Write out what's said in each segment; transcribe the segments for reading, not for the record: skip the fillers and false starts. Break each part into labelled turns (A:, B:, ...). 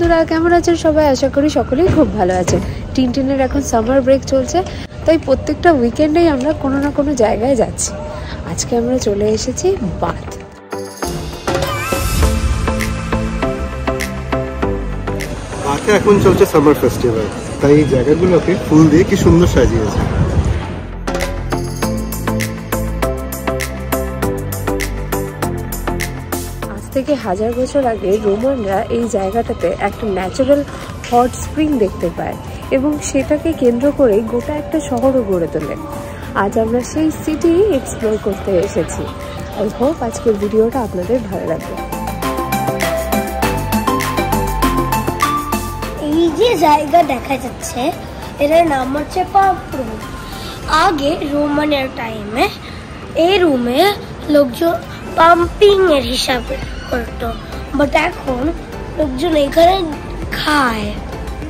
A: বন্ধুরা, কেমন আছেন সবাই? আশা করি সকলেই খুব ভালো আছে। টিনটিনের এখন সামার ব্রেক চলছে, তাই প্রত্যেকটা উইকেন্ডেই আমরা কোনো না কোনো জায়গায় যাচ্ছি। আজকে আমরা চলে এসেছি বাঁধ।
B: বাঁধে এখন চলছে সামার ফেস্টিভ্যাল, তাই এই জায়গাগুলোকে ফুল দিয়ে কি সুন্দর সাজিয়েছে।
A: থেকে 1000 বছর আগে রোমানরা এই জায়গাটাতে একটা ন্যাচারাল হট স্প্রিং দেখতে পায় এবং সেটাকে কেন্দ্র করে গোটা একটা শহরও গড়ে তোলে। আজ আমরা সেই সিটি এক্সপ্লোর করতে এসেছি। আই হোপ আজকের ভিডিওটা আপনাদের ভালো লাগবে।
C: এই যে জায়গা দেখা যাচ্ছে এটার নাম হচ্ছে পাম্পরুম। আগে রোমানের টাইমে এই রুমে লোকজন পাম্পিং এর হিসাবে করতো, বাট এখন লোকজন এখানে খায়।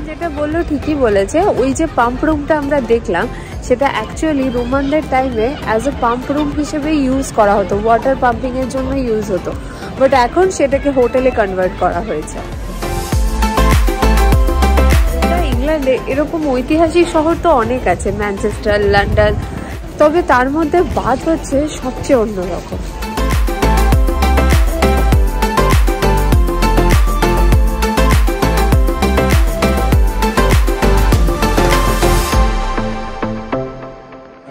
A: যেটা বললো ঠিকই বলেছে। ওই যে পাম্প রুমটা আমরা দেখলাম, সেটা অ্যাকচুয়ালি রোমানদের টাইমে অ্যাজ এ পাম্প রুম হিসেবে ইউজ করা হতো, ওয়াটার পাম্পিং এর জন্য ইউজ হতো, বাট এখন সেটাকে হোটেলে কনভার্ট করা হয়েছে। ইংল্যান্ডে এরকম ঐতিহাসিক শহর তো অনেক আছে, ম্যানচেস্টার, লন্ডন, তবে তার মধ্যে বাঁধ হচ্ছে সবচেয়ে অন্যরকম।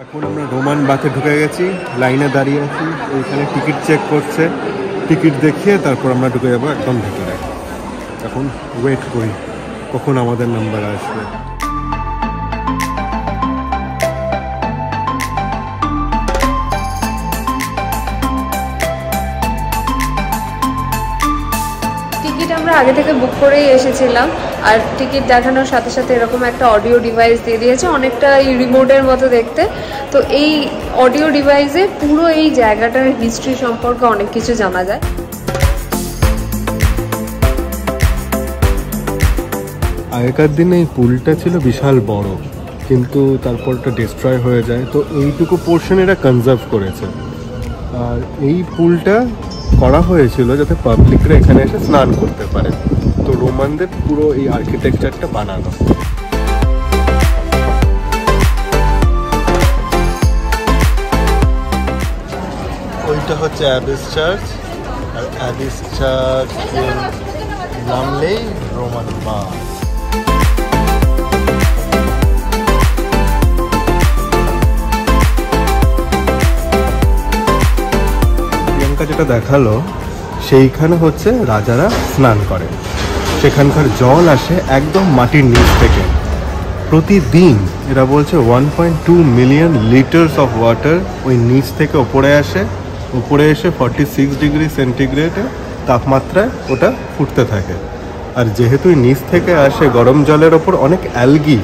B: এখন আমরা রোমান বাঁধে ঢুকে গেছি, লাইনে দাঁড়িয়ে আছি, ওইখানে টিকিট চেক করছে, টিকিট দেখিয়ে তারপর আমরা ঢুকে যাবো একদম ভিতরে। এখন ওয়েট করি কখন আমাদের নাম্বার আসবে।
A: টিকিট আমরা আগে থেকে বুক করেই এসেছিলাম, আর টিকিট দেখানোর সাথে সাথে এরকম একটা অডিও ডিভাইস দিয়ে দিয়েছে, অনেকটা রিমোটের মতো দেখতে। তো এই অডিও ডিভাইসে পুরো এই জায়গাটার হিস্ট্রি সম্পর্কে অনেক কিছু জানা যায়।
B: আগেকার দিনে এই পুলটা ছিল বিশাল বড়, কিন্তু তারপর এটা ডিস্ট্রয় হয়ে যায়, তো এইটুকু পোর্শন এরা কনজার্ভ করেছে। আর এই পুলটা করা হয়েছিল যাতে পাবলিকরা এখানে এসে স্নান করতে পারে, তো রোমানদের পুরো এই আর্কিটেকচারটা বানানো। ওইটা হচ্ছে অ্যাবিস চার্চ, আর অ্যাবিস চার্চ নামলেই রোমান বাঁধ। যেটা দেখালো সেইখানে হচ্ছে রাজারা স্নান করে, সেখানকার জল আসে একদম মাটির নিচ থেকে প্রতিদিন। এরা বলছে 1.2 মিলিয়ন লিটার্স অফ ওয়াটার ওই নিচ থেকে ওপরে আসে, উপরে এসে 46 ডিগ্রি সেন্টিগ্রেডে তাপমাত্রায় ওটা ফুটতে থাকে। আর যেহেতু নিচ থেকে আসে গরম জলের ওপর অনেক অ্যালগি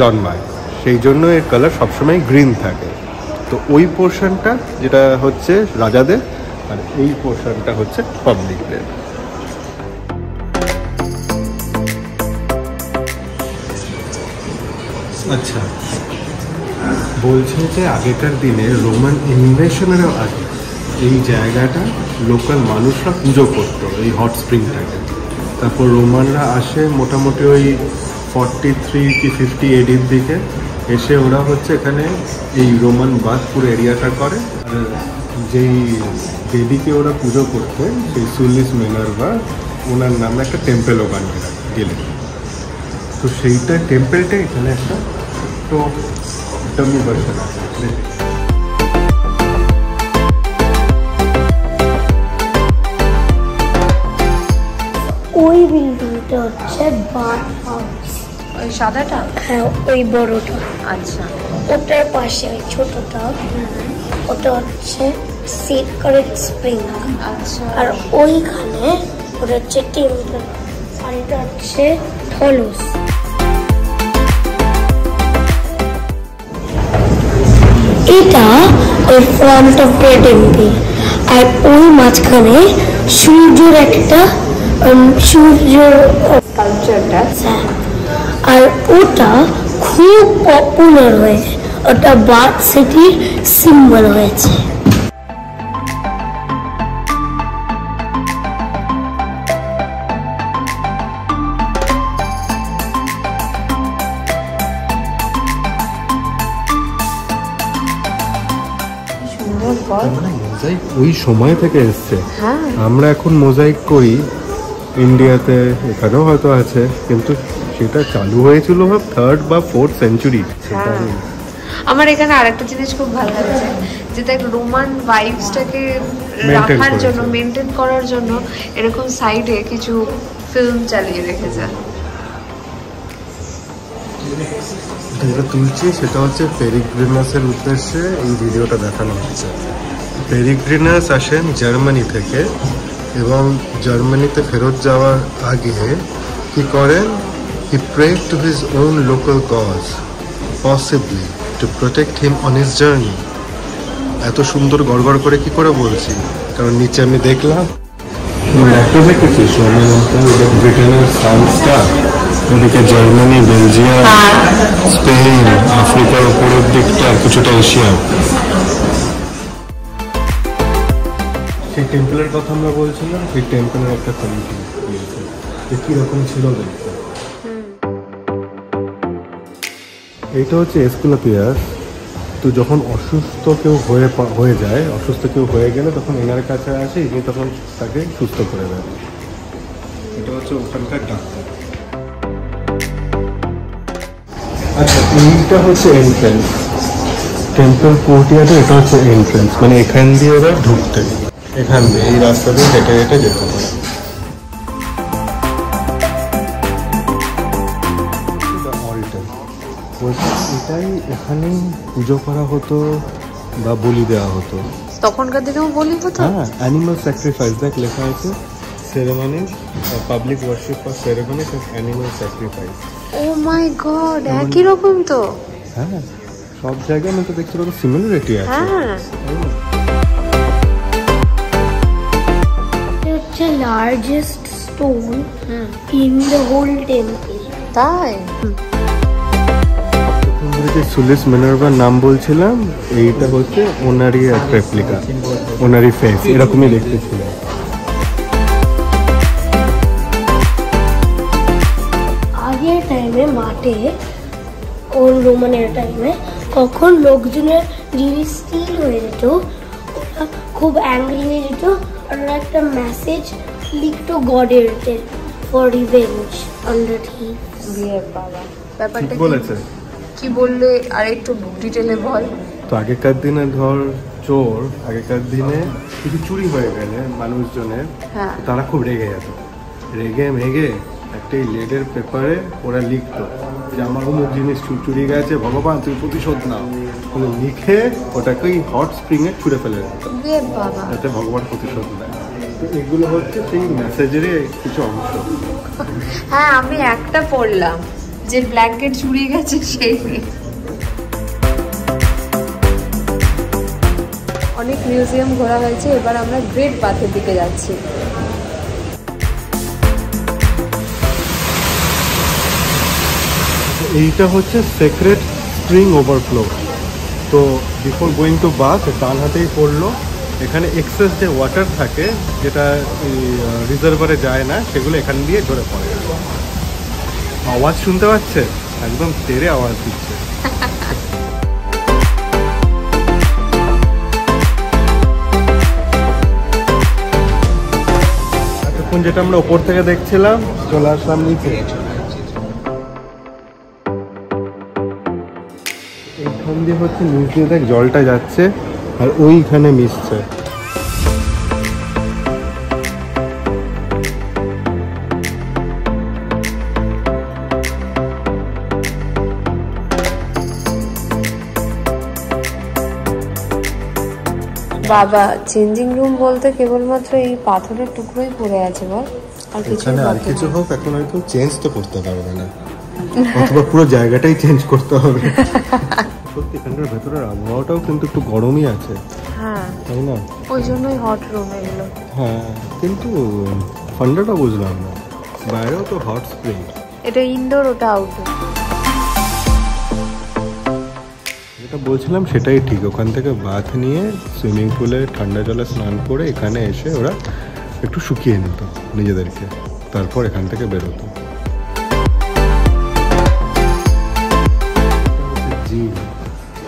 B: জন্মায়, সেই জন্য এর কালার সবসময় গ্রিন থাকে। তো ওই পোর্শনটা যেটা হচ্ছে রাজাদের, আর এই পোর্শনটা হচ্ছে পাবলিকদের। আচ্ছা, বলছে যে আগেকার দিনে রোমান ইনভেশনেরও আগে এই জায়গাটা লোকাল মানুষরা পুজো করতো, এই হট স্প্রিংটাকে। তারপর রোমানরা আসে মোটামুটি ওই 43 কি 50 এডির দিকে, এসে ওরা হচ্ছে এখানে এই রোমান বাঁধ পুরো এরিয়াটা করে। আর যেই দেবীকে ওরা পুজো করতে, সেই সুলিস মিনার্ভা, ওনার নামে একটা টেম্পেলও বানিয়ে গেলেন। তো সেইটা টেম্পেলটা এখানে একটা তো ডমি ভার্সন আছে।
C: ওই বিল্ডিংটা হচ্ছে বাথ হাউস,
A: ওই সাদাটা?
C: হ্যাঁ, ওই বড়টা।
A: আচ্ছা,
C: ওটার পাশে ওই ছোটটা, ওটা হচ্ছে সিক্রেট স্প্রিং।
A: আচ্ছা,
C: আর ওইখানে ওটা হচ্ছে টেম্পল, আর এটা হচ্ছে থলুস। এটা ওই ফ্রন্ট অফ দ্য টেম্পল, আর ওই মাঝখানে সূর্যের একটা সূর্য
A: কালচারটা।
C: আর ওটা খুব পপুলার হয়েছে, ওটা বাথ সিটির সিম্বল হয়েছে।
A: সুন্দর বল।
B: মোজাইক ওই সময় থেকে এসছে।
A: হ্যাঁ,
B: আমরা এখন মোজাইক করি ইন্ডিয়াতে, এখানেও হয়তো আছে, কিন্তু সেটা চালু হয়েছিল 3rd বা 4th সেঞ্চুরি।
A: আমার এখানে আরেকটা জিনিস খুব ভালো লাগছে, যে দেখ রোমান ভাইবসটাকে রাখার জন্য, মেনটেন করার জন্য এরকম সাইডে কিছু ফিল্ম চালিয়ে রেখেছে।
B: যেটা তুলছি সেটা হচ্ছে পেরিগ্রিনাসের উদ্দেশ্যে এই ভিডিওটা দেখানো হচ্ছে। পেরিগ্রিনাস আসেন জার্মানি থেকে, এবং জার্মানিতে ফেরত যাওয়ার আগে কি করেন, he prayed to his own local god, possibly to protect him on his journey. এত সুন্দর গড়গড় করে কি করে বলছি, কারণ নিচে আমি দেখলাম দেখেছিস ব্রিটেনের ফ্রান্সটা, ওদিকে জার্মানি, বেলজিয়াম, স্পেন, আফ্রিকার উপরের দিকটা, কিছুটা এশিয়া। সেই টেম্পলের কথা আমরা বলছিলাম, সেই টেম্পলের একটা কমিটি দিয়েছে, কিরকম ছিল দেখতে। এইটা হচ্ছে এসকুলাপিয়াস। তো যখন অসুস্থ কেউ হয়ে যায়, অসুস্থ কেউ হয়ে গেলে তখন এনার কাছে আসে, ইনি তখন তাকে সুস্থ করে দেন। এটা হচ্ছে ওখানকার ডাক্তার। আচ্ছা, এইটা হচ্ছে এন্ট্রেন্স, টেম্পল কোর্টিয়ার্ডে। এটা হচ্ছে এন্ট্রেন্স, মানে এখান দিয়ে ওরা ঢুকতে, এখান দিয়ে এই রাস্তা দিয়ে হেঁটে হেঁটে যেতে পারে। এটাই এখানেই পুজো করা হতো বা বলি দেওয়া হতো।
A: তখনকার দিনেও বলি হতো।
B: হ্যাঁ, অ্যানিমাল স্যাক্রিফাইস, দেখ লেখা আছে ceremony, public worship for ceremony of animal sacrifice.
A: Oh my God, একই রকম তো।
B: হ্যাঁ, সব জায়গায় আমি তো দেখছি ওরকম সিমিলারিটি আছে।
A: হ্যাঁ,
C: হচ্ছে largest stone in the whole temple.
A: তাই?
B: যে সুলিস মিনার্ভার নাম বলছিলাম, এইটা হচ্ছে ওনারই এক রেপ্লিকা, ওনারই ফেস এরকমই দেখতে ছিল।
C: আগের টাইমে মাঠে, ওর রোমানের টাইমে, কখন লোকজনের জিনিস স্টিল হয়ে যেত, ওরা খুব অ্যাংরি হয়ে যেত, আর ওরা একটা মেসেজ লিখতো গডের, for revenge on the thief.
A: বাবা, ব্যাপারটা
B: বলেছে
A: কি বললে আর একটু ডিটেলে বল।
B: তো আগেকার দিনে ধর চোর, আগেকার দিনে কিছু চুরি হয়ে গেলে মানুষজনের, তারা খুব রেগে যেত, রেগে মেগে একটা লেডের পেপারে ওরা লিখতো যে আমার অমুক জিনিস চুরি গেছে, ভগবান তুই প্রতিশোধ নাও, লিখে ওটাকে হট স্প্রিং এ ছুঁড়ে ফেলে দিত, যাতে ভগবান প্রতিশোধ নেয়। তো এগুলো হচ্ছে সেই মেসেজেরই কিছু অংশ।
A: হ্যাঁ, আমি একটা পড়লাম যে ব্ল্যাঙ্কেট চুরি গেছে সেই। অনেক মিউজিয়াম ঘোরা হয়েছে, এবার আমরা গ্রেট বাথের দিকে যাচ্ছি।
B: এইটা হচ্ছে সেক্রেট স্প্রিং ওভারফ্লো। তো বিফোর গোয়িং টু বাথ ডান হাতেই পড়লো, এখানে এক্সেস যে ওয়াটার থাকে, যেটা রিজার্ভারে যায় না, সেগুলো এখান দিয়ে ঝরে পড়ে। আওয়াজ শুনতে পাচ্ছে, একদম তেরে আওয়াজ দিচ্ছে। এতক্ষণ যেটা আমরা উপর থেকে দেখছিলাম, চলে আসলাম নিচে। এইখান দিয়ে হচ্ছে নিচ দিয়ে দেখ জলটা যাচ্ছে, আর ওইখানে মিশছে।
A: বাবা, চেঞ্জিং রুম বলতে কেবলমাত্র এই পাথরের টুকরোই পড়ে আছে বল, আর কিছু
B: এখানে আর কিছু হোক, এখন হয়তো চেঞ্জ তো করতে পারবে না, অথবা পুরো জায়গাটাই চেঞ্জ করতে হবে। সত্যি এখানকার ভেতরের আবহাওয়াটাও কিন্তু একটু গরমই আছে।
A: হ্যাঁ,
B: তাই না?
A: ওই জন্যই হট রুম এগুলো।
B: হ্যাঁ, কিন্তু ঠান্ডাটা বুঝলাম না, বাইরেও তো হট স্প্রিং।
A: এটা ইনডোর, ওটা আউটডোর।
B: যেটা বলছিলাম সেটাই ঠিক, ওখান থেকে বাথ নিয়ে সুইমিং পুলে ঠান্ডা জলে স্নান করে এখানে এসে ওরা একটু শুকিয়ে নিত নিজেদেরকে, তারপর এখান থেকে বেরোতো।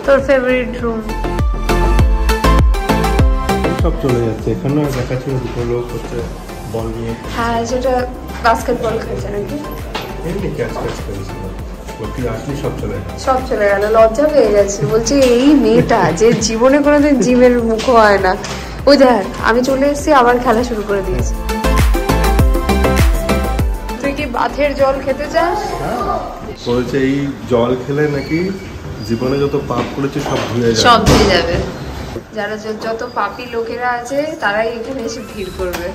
A: তোর ফেভারিট রুম?
B: সব চলে যাচ্ছে। এখানেও দেখাচ্ছে দুটো লোক হচ্ছে বল নিয়ে।
A: হ্যাঁ, সেটা বাস্কেটবল খেলছে নাকি,
B: এমনি ক্যাচ করেছিল। সব
A: চলে গেল, লজ্জা পেয়ে গেছে। বলছি এই মেয়েটা যে জীবনে কোনোদিন জিমের মুখ হয় না, ওই দেখ আমি চলে এসেছি আবার খেলা শুরু করে দিয়েছি। তুই কি বাথের জল খেতে চাস?
B: বলছে এই জল খেলে নাকি জীবনে যত পাপ করেছে সব ধুয়ে
A: যাবে। যারা যত পাপী লোকেরা আছে তারাই এখানে এসে ভিড় করবে।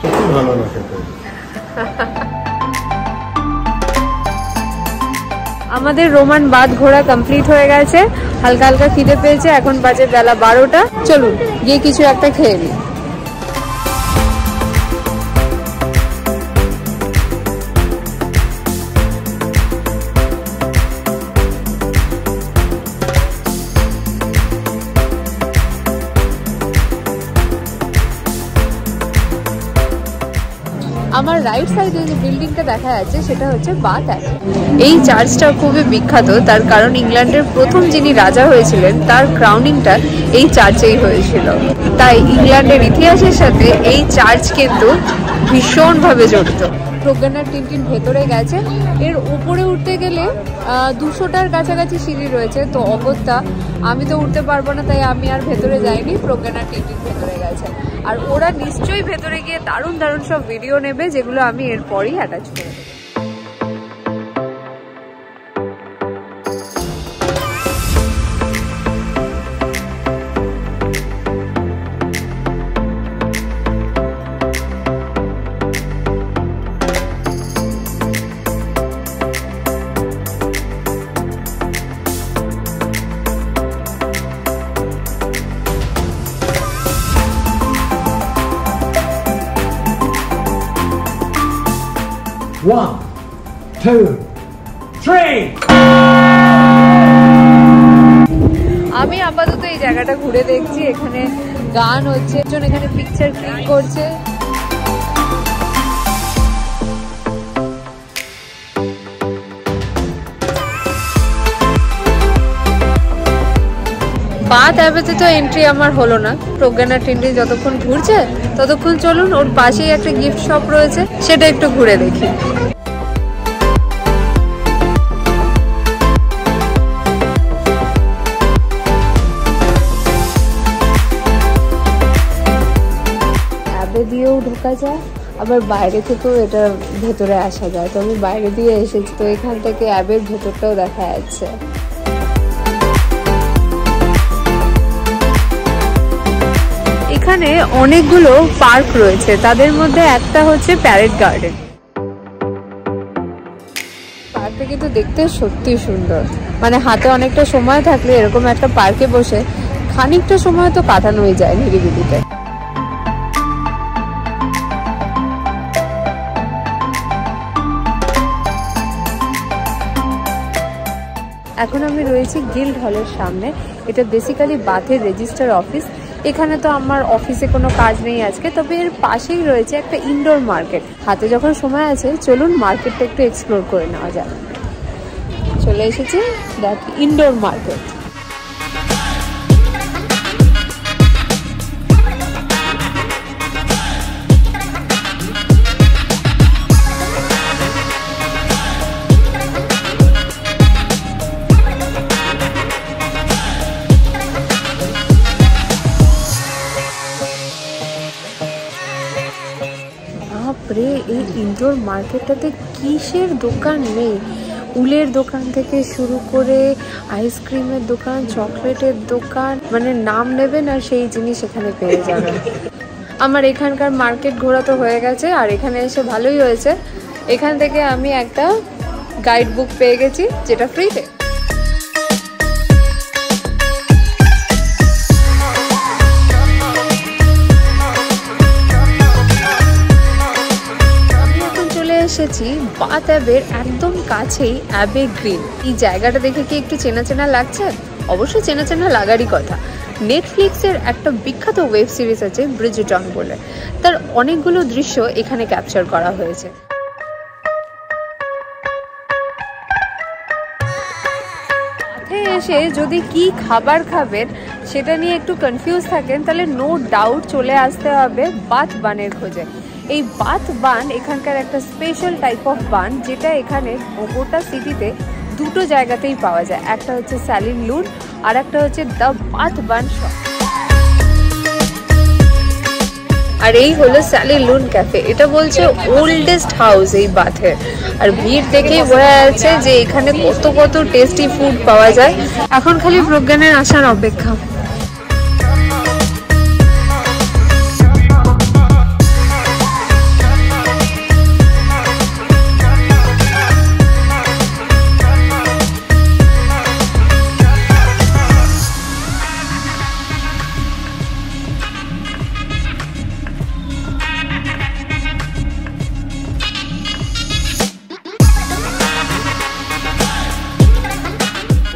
B: সত্যি ভালো না খেতে।
A: আমাদের রোমান বাঁধ ঘোরা কমপ্লিট হয়ে গেছে, হালকা হালকা খিদে পেয়েছে, এখন বাজে বেলা 12টা। চলুন গিয়ে কিছু একটা খেয়ে নিই। আমার রাইট সাইডে যে বিল্ডিংটা দেখা যাচ্ছে সেটা হচ্ছে বাথ অ্যাবে। এই চার্চটা খুবই বিখ্যাত, তার কারণ ইংল্যান্ডের প্রথম যিনি রাজা হয়েছিলেন তার ক্রাউনিংটা এই চার্চেই হয়েছিল। তাই ইংল্যান্ডের ইতিহাসের সাথে এই চার্চ কিন্তু ভীষণভাবে জড়িত। প্রজ্ঞানার টিনটিন ভেতরে গেছে, এর উপরে উঠতে গেলে 200টার কাছাকাছি সিঁড়ি রয়েছে। তো অগত্যা আমি তো উঠতে পারবো না, তাই আমি আর ভেতরে যাইনি। প্রজ্ঞানার টিনটিন ভেতরে গেছে, আর ওরা নিশ্চয়ই ভেতরে গিয়ে দারুণ দারুণ সব ভিডিও নেবে, যেগুলো আমি এরপরই অ্যাটাচ করে দেবো।
D: One, two, three.
A: আমি আপাতত এই জায়গাটা ঘুরে দেখছি, এখানে গান হচ্ছে, একজন এখানে পিকচার ক্লিক করছে। বাথ অ্যাবেতে তো এন্ট্রি আমার হলো না, প্রজ্ঞানার টিনটিন যতক্ষণ ঘুরছে ততক্ষণ চলুন ওর পাশেই একটা গিফট শপ রয়েছে, সেটা একটু ঘুরে দেখি। অ্যাবে দিয়েও ঢোকা যায়, আবার বাইরে থেকেও এটা ভেতরে আসা যায়। তো আমি বাইরে দিয়ে এসেছি, তো এখান থেকে অ্যাবের ভেতরটাও দেখা যাচ্ছে। এখানে অনেকগুলো পার্ক রয়েছে, তাদের মধ্যে একটা হচ্ছে প্যারেড গার্ডেন। পার্কটা কিন্তু দেখতে সত্যি সুন্দর, মানে হাতে অনেকটা সময় থাকলে এরকম একটা পার্কে বসে খানিকটা সময় তো কাটানোই যায় নিরিবিলিতে। এখন আমি রয়েছি গিল্ড হলের সামনে। এটা বেসিক্যালি বাথের রেজিস্টার অফিস। এখানে তো আমার অফিসে কোনো কাজ নেই আজকে, তবে এর পাশেই রয়েছে একটা ইনডোর মার্কেট। হাতে যখন সময় আছে চলুন মার্কেটটা একটু এক্সপ্লোর করে নেওয়া যাক। চলে এসেছি দ্যাট ইনডোর মার্কেট। এই ইনডোর মার্কেটটাতে কিসের দোকান নেই, উলের দোকান থেকে শুরু করে আইসক্রিমের দোকান, চকলেটের দোকান, মানে নাম নেবেন আর সেই জিনিস এখানে পেয়ে যাবেন। আমার এখানকার মার্কেট ঘোরা তো হয়ে গেছে, আর এখানে এসে ভালোই হয়েছে। এখান থেকে আমি একটা গাইড বুক পেয়ে গেছি, যেটা ফ্রিতে। এসেছি বাথ অ্যাবের একদম কাছেই অ্যাবে গ্রিন। এই জায়গাটা দেখে কি একটু চেনা চেনা লাগছে? অবশ্যই চেনা চেনা লাগারই কথা। নেটফ্লিক্সের একটা বিখ্যাত ওয়েব সিরিজ আছে ব্রিজটন বলে, তার অনেকগুলো দৃশ্য এখানে ক্যাপচার করা হয়েছে। বাথে এসে যদি কি খাবার খাবেন সেটা নিয়ে একটু কনফিউজ থাকেন, তাহলে নো ডাউট চলে আসতে হবে বাথ বানের খোঁজে। এই বাথ বান এখানকার একটা স্পেশাল টাইপ অফ বান, যেটা এখানে গোটা সিটিতে দুটো জায়গাতেই পাওয়া যায়। একটা হচ্ছে স্যালিন লুন আর একটা হচ্ছে দ্য বাথ বান শপ। আর এই হলো স্যালিন লুন ক্যাফে। এটা বলছে ওল্ডেস্ট হাউস এই বাথের। আর ভিড় দেখেই বোঝা যাচ্ছে যে এখানে কত কত টেস্টি ফুড পাওয়া যায়। এখন খালি প্রজ্ঞানের আসার অপেক্ষা।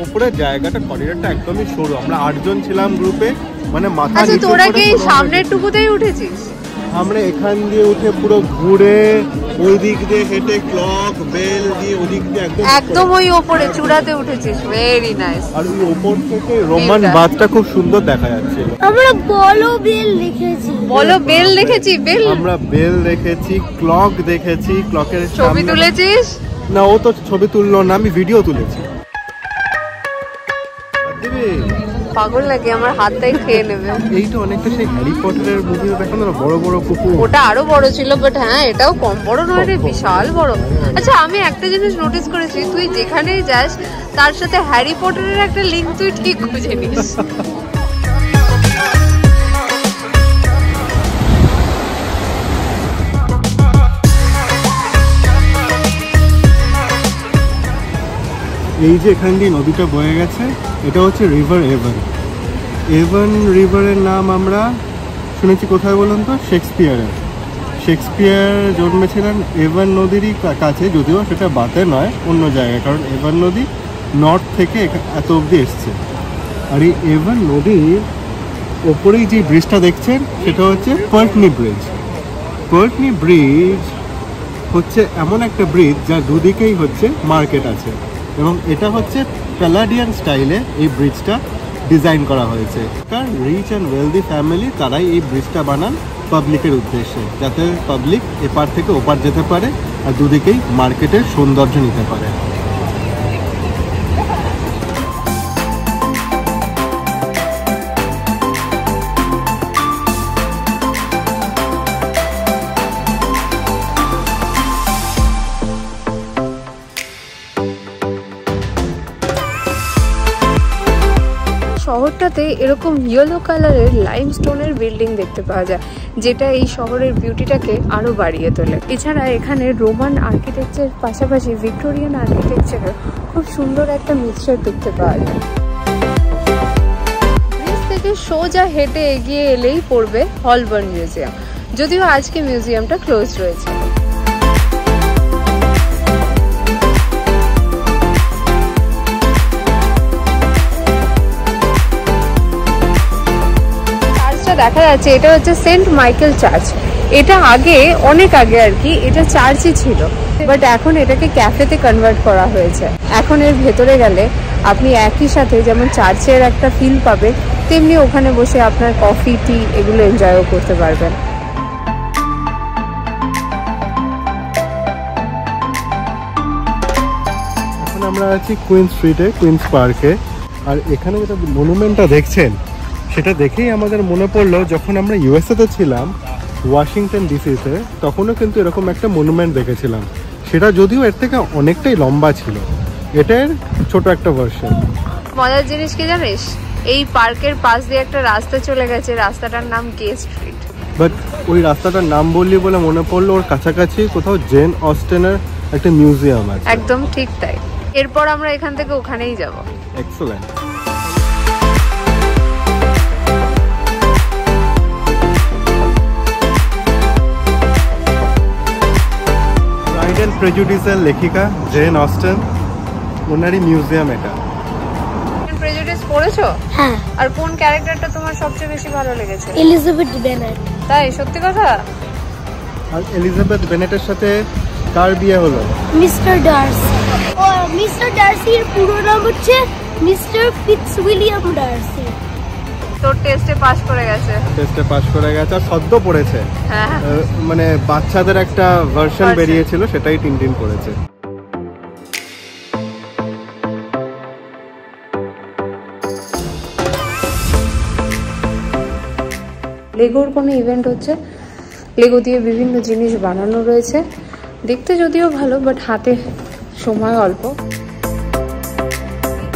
B: উপরে জায়গাটা করিডোরটা একদমই সরু। আমরা 8 জন ছিলাম গ্রুপে, মানে মাথা
A: আচ্ছা তোরা কি সামনের টুকুতেই উঠেছিস?
B: আমরা এখান দিয়ে উঠে পুরো ঘুরে ওই দিক দিয়ে হেঁটে ক্লক বেল দিয়ে ওদিক দিয়ে
A: একদম ওই উপরে চূড়াতে উঠেছিস। Very nice.
B: আর ওই উপর থেকে রোমান বাঁধটা খুব সুন্দর দেখা যাচ্ছে।
C: আমরা বলো বেল দেখেছি।
A: বলো বেল দেখেছি। বেল
B: আমরা বেল দেখেছি, ক্লক দেখেছি। ক্লকের
A: ছবি তুলেছিস?
B: না, ও তো ছবি তুললো না, আমি ভিডিও তুলেছি।
A: পাগল লাগে, আমার হাতটাই খেয়ে নেবে।
B: এইটা অনেকটা সেই হ্যারি পটারের মুভি দেখানো না, বড় বড় পুকুর।
A: ওটা আরো বড় ছিল, বাট হ্যাঁ এটাও কম বড় নয় রে, বিশাল বড়। আচ্ছা আমি একটা জিনিস নোটিস করেছি, তুই যেখানেই যাস তার সাথে হ্যারি পটারের একটা লিঙ্ক তুই ঠিক খুঁজে নিস।
B: এই যে এখান দিয়ে নদীটা বয়ে গেছে, এটা হচ্ছে রিভার এভান। এভান রিভারের নাম আমরা শুনেছি কোথায় বলুন তো? শেক্সপিয়ার জন্মেছিলেন এভান নদীরই কাছে, যদিও সেটা বাতে নয়, অন্য জায়গায়, কারণ এভান নদী নর্থ থেকে এত অবধি এসছে। আর এই এভান নদীর ওপরেই যে ব্রিজটা দেখছেন সেটা হচ্ছে পার্টনি ব্রিজ। পার্টনি ব্রিজ হচ্ছে এমন একটা ব্রিজ যার দুদিকেই হচ্ছে মার্কেট আছে, এবং এটা হচ্ছে প্যালাডিয়ান স্টাইলে এই ব্রিজটা ডিজাইন করা হয়েছে। কারণ রিচ অ্যান্ড ওয়েলদি ফ্যামিলি তারাই এই ব্রিজটা বানান পাবলিকের উদ্দেশ্যে, যাতে পাবলিক এপার থেকে ওপার যেতে পারে আর দুদিকেই মার্কেটের সৌন্দর্য নিতে পারে।
A: শহরটাতে এরকম ইয়েলো কালারের লাইমস্টোনের বিল্ডিং দেখতে পাওয়া যায়, যেটা এই শহরের বিউটিটাকে আরো বাড়িয়ে তোলে। এছাড়া এখানে রোমান আর্কিটেকচার পাশাপাশি ভিক্টোরিয়ান আর্কিটেকচারের খুব সুন্দর একটা মিক্সচার দেখতে পাওয়া যায়। ব্রিজ থেকে সোজা হেঁটে এগিয়ে এলেই পড়বে হলবার্ন মিউজিয়াম, যদিও আজকে মিউজিয়ামটা ক্লোজ রয়েছে। দেখা যাচ্ছে এটা হচ্ছে সেন্ট মাইকেল চার্চ। এটা আগে অনেক আগে আর কি এটা চার্চই ছিল, বাট এখন এটাকে ক্যাফেতে কনভার্ট করা হয়েছে। এখন এর ভেতরে গেলে আপনি একই সাথে যেমন চার্চের একটা ফিল পাবেন, তেমনি ওখানে বসে আপনার কফি টি এগুলো এনজয়ও করতে পারবেন।
B: এখন আমরা আছি কুইন্স স্ট্রিটে, কুইন্স পার্কে। আর এখানে যেটা মনুমেন্টটা দেখছেন সেটা দেখেই আমাদের মনে পড়লো, যখন আমরা ইউএসএতে ছিলাম ওয়াশিংটন ডিসিতে, তখনও কিন্তু এরকম একটা মনুমেন্ট দেখেছিলাম। সেটা যদিও এর থেকে অনেকটাই লম্বা ছিল, এটার ছোট একটা ভার্সন।
A: মজার জিনিস কি জানিস, এই পার্কের পাশ দিয়ে একটা রাস্তা চলে গেছে, রাস্তাটার নাম গে স্ট্রিট।
B: বাট ওই রাস্তাটার নাম বললি বলে মনে পড়লো ওর কাছাকাছি কোথাও জেন অস্টেনের একটা মিউজিয়াম আছে।
A: একদম ঠিক তাই। এরপর আমরা এখান থেকে ওখানেই যাব।
B: এক্সেলেন্ট। প্রাইড অ্যান্ড প্রেজুডিসের লেখিকা জেন অস্টেন, ওনারই মিউজিয়াম এটা।
A: প্রেজুডিস পড়েছো?
C: হ্যাঁ।
A: আর কোন ক্যারেক্টারটা তোমার সবচেয়ে বেশি ভালো লেগেছে?
C: Elizabeth Bennett.
A: তাই? সত্যি কথা?
B: আর এলিজাবেথ বেনেটের সাথে কার বিয়ে হলো?
C: Mister Darcy. ও মিস্টার ডার্সির পুরো নাম হচ্ছে মিস্টার ফিটজউইলিয়াম ডার্সি।
A: তোর টেস্টে পাস করে গেছে।
B: টেস্টে পাস করে গেছে আর সদ্য পড়েছে।
A: হ্যাঁ,
B: মানে বাচ্চাদের একটা ভার্সন বেরিয়েছিল, সেটাই টিনটিন করেছে।
A: লেগোর কোনো ইভেন্ট হচ্ছে, লেগো দিয়ে বিভিন্ন জিনিস বানানো রয়েছে, দেখতে যদিও ভালো বাট হাতে সময় অল্প।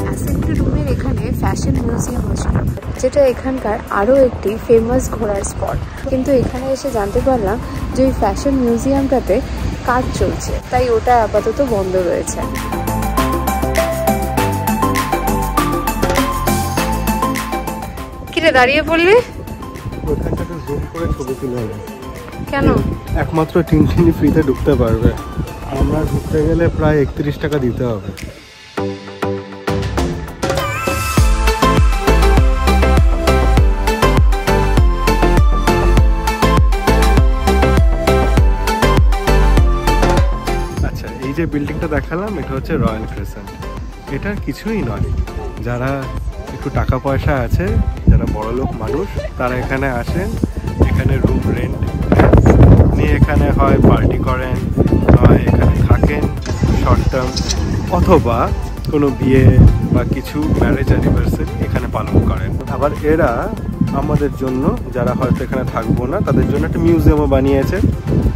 A: অ্যাসেম্বলি রুমের এখানে ফ্যাশন মিউজিয়াম হচ্ছিল, যেটা এখানকার আরও একটি ফেমাস ঘোরার স্পট। কিন্তু এখানে এসে জানতে পারলাম যে ওই ফ্যাশন মিউজিয়ামটাতে কাজ চলছে, তাই ওটা আপাতত বন্ধ রয়েছে। কিরে দাঁড়িয়ে পড়লি?
B: ওখানটাতে জুম করে ছবি তুলে হবে।
A: কেন?
B: একমাত্র টিনটিনি ফ্রিতে ঢুকতে পারবে, আমরা ঢুকতে গেলে প্রায় 31 টাকা দিতে হবে। আচ্ছা, এই যে বিল্ডিংটা দেখালাম এটা হচ্ছে রয়্যাল ক্রেসেন্ট। এটার কিছুই নয়, যারা একটু টাকা পয়সা আছে, যারা বড়লোক মানুষ, তারা এখানে আসেন, এখানে রুম রেন্ট নিয়ে এখানে হয় পার্টি করেন, হয় এখানে থাকেন শর্ট টার্ম, অথবা কোনো বিয়ে বা কিছু ম্যারেজ অ্যানিভার্সারি এখানে পালন করেন। আবার এরা আমাদের জন্য, যারা হয়তো এখানে থাকবো না, তাদের জন্য একটা মিউজিয়ামও বানিয়েছে।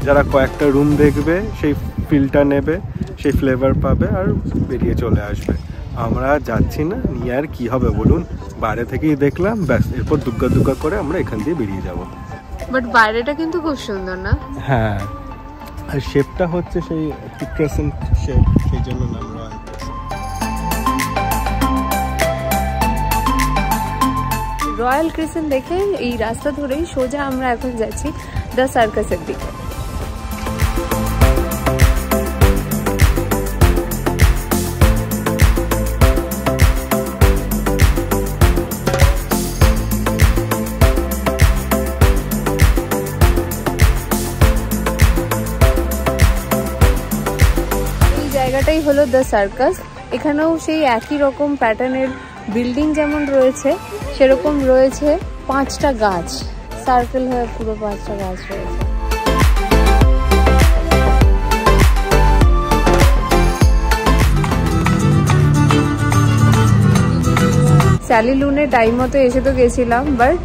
B: যারা কয়েকটা রুম দেখবে, সেই ফিলটা নেবে, সেই ফ্লেভার পাবে আর বেরিয়ে চলে আসবে। আমরা যাচ্ছি না, নিয়ে আর কি হবে বলুন, বাইরে থেকেই দেখলাম, ব্যাস, এরপর দুগ্গা দুগ্গা করে আমরা এখান দিয়ে বেরিয়ে যাব।
A: বাট বাইরেটা কিন্তু খুব সুন্দর না?
B: হ্যাঁ, আর শেপটা হচ্ছে সেই ক্রেসেন্ট শেপ, সেই জন্য নাম রয়্যাল ক্রেসেন্ট।
A: রয়্যাল ক্রেসেন্ট দেখে এই রাস্তা ধরেই সোজা আমরা এখন যাচ্ছি দ্য সার্কাসের দিকে। জায়গাটাই হলো দ্য সার্কাস। এখানেও সেই একই রকম প্যাটার্নের বিল্ডিং যেমন রয়েছে, সেরকম রয়েছে 5টা গাছ, সার্কেল হয়ে পুরো 5টা গাছ রয়েছে। স্যালি লুনে টাইম মতো এসে তো গেছিলাম, বাট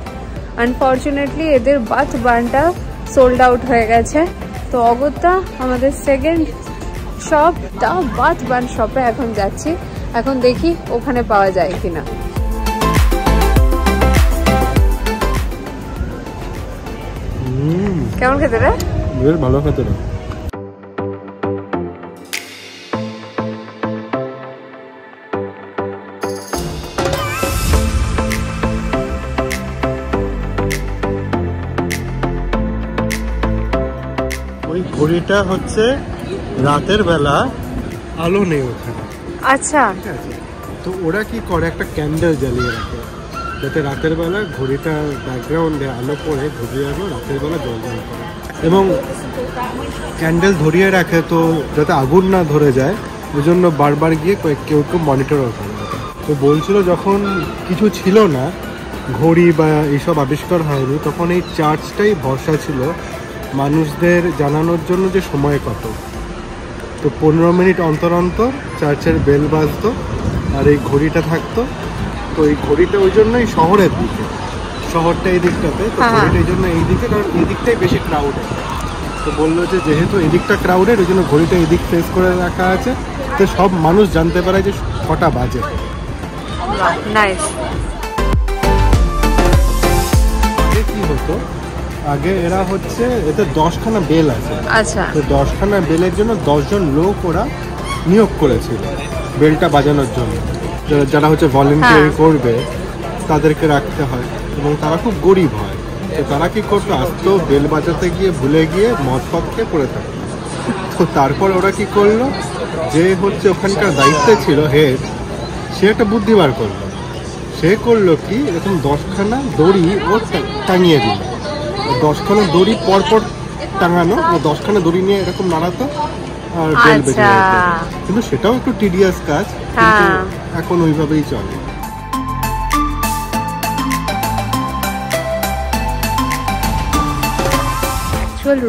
A: আনফর্চুনেটলি এদের বাথ বানটা সোল্ড আউট হয়ে গেছে। তো অগত্যা আমাদের সেকেন্ড শপ দা বাথ বান শপে এখন যাচ্ছি। এখন দেখি ওখানে পাওয়া যায় কিনা। কেমন খেতে রে?
B: বেশ ভালো খেতে রে। ওই ঘড়িটা হচ্ছে রাতের বেলা আলো নেই ওখানে।
A: আচ্ছা,
B: তো ওরা কি করে, একটা ক্যান্ডেল জ্বালিয়ে রাখে, যাতে রাতের বেলা ঘড়িটার ব্যাকগ্রাউন্ডে আলো পড়ে ঘড়ি আলো রাতের বেলা জল জল করে, এবং ক্যান্ডেল ধরিয়ে রাখে তো যাতে আগুন না ধরে যায়, ওই জন্য বারবার গিয়ে কেউ কেউ মনিটরও করে। তো বলছিল যখন কিছু ছিল না, ঘড়ি বা এইসব আবিষ্কার হয়নি, তখন এই চার্চটাই ভরসা ছিল মানুষদের জানানোর জন্য যে সময় কত। তো 15 মিনিট অন্তর অন্তর চার্চের বেল বাজতো আর এই ঘড়িটা থাকতো। তো এই ঘড়িটা ওই জন্যই শহরের দিকে, শহরটা এই দিকটাতে, তো ঘড়িটা এই জন্য এই দিকে, কারণ এই দিকটাই বেশি ক্রাউডেড। তো বললো যে যেহেতু এই দিকটা ক্রাউডেড, ওই জন্য ঘড়িটা এই দিক ফেস করে রাখা আছে, তো সব মানুষ জানতে পারে যে কটা বাজে।
A: নাইস।
B: আগে কি হতো, আগে এরা হচ্ছে এতে 10খানা বেল আছে।
A: আচ্ছা,
B: তো 10খানা বেলের জন্য 10 জন লোক ওরা নিয়োগ করেছিল বেলটা বাজানোর জন্য। যারা হচ্ছে ভলেন্টিয়ার করবে তাদেরকে রাখতে হয়, এবং তারা খুব গরিব হয়। তো তারা কি করতো, আসতো বেল বাজাতে গিয়ে ভুলে গিয়ে মদ ফদ খেয়ে পড়ে থাকে। তো তারপর ওরা কি করলো, যে হচ্ছে ওখানকার দায়িত্বে ছিল হেড, সে একটা বুদ্ধি বার করলো। সে করলো কি, এরকম 10খানা দড়ি ও টাঙিয়ে দিল। 10খানা দড়ি পরপর টাঙানো, 10খানা দড়ি নিয়ে এরকম নাড়াতো, আর বেল বেজে যেত। কিন্তু সেটাও একটু টিডিয়াস কাজ, কিন্তু এখন ওইভাবেই চলে।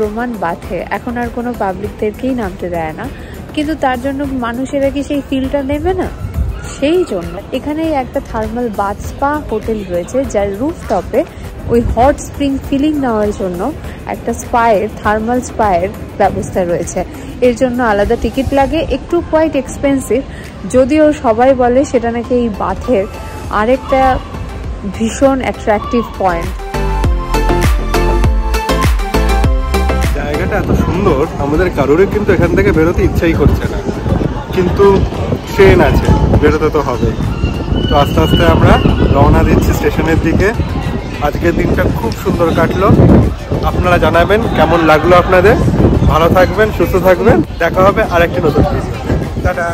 A: রোমান বাথে এখন আর কোনো পাবলিকদেরকেই নামতে দেয় না, কিন্তু তার জন্য মানুষেরা কি সেই ফিলটা নেবে না? সেই জন্য এখানে একটা থার্মাল বাথ স্পা হোটেল রয়েছে, যার রুফটপে ওই হট স্প্রিং ফিলিং নেওয়ার জন্য একটা থার্মাল স্পায়ের ব্যবস্থা রয়েছে। এর জন্য আলাদা টিকিট লাগে, একটু কোয়াইট এক্সপেন্সিভ, যদিও সবাই বলে সেটা নাকি এই বাথের আরেকটা ভীষণ অ্যাট্রাকটিভ পয়েন্ট।
B: জায়গাটা এত সুন্দর, আমাদের কারোরই কিন্তু এখান থেকে বেরোতে ইচ্ছাই করছে না, কিন্তু ট্রেন আছে, বেরোতে তো হবেই। তো আস্তে আস্তে আমরা রওনা দিচ্ছি স্টেশনের দিকে। আজকের দিনটা খুব সুন্দর কাটলো। আপনারা জানাবেন কেমন লাগলো আপনাদের। ভালো থাকবেন, সুস্থ থাকবেন, দেখা হবে আরেকটি নতুন ভিডিও। টাটা।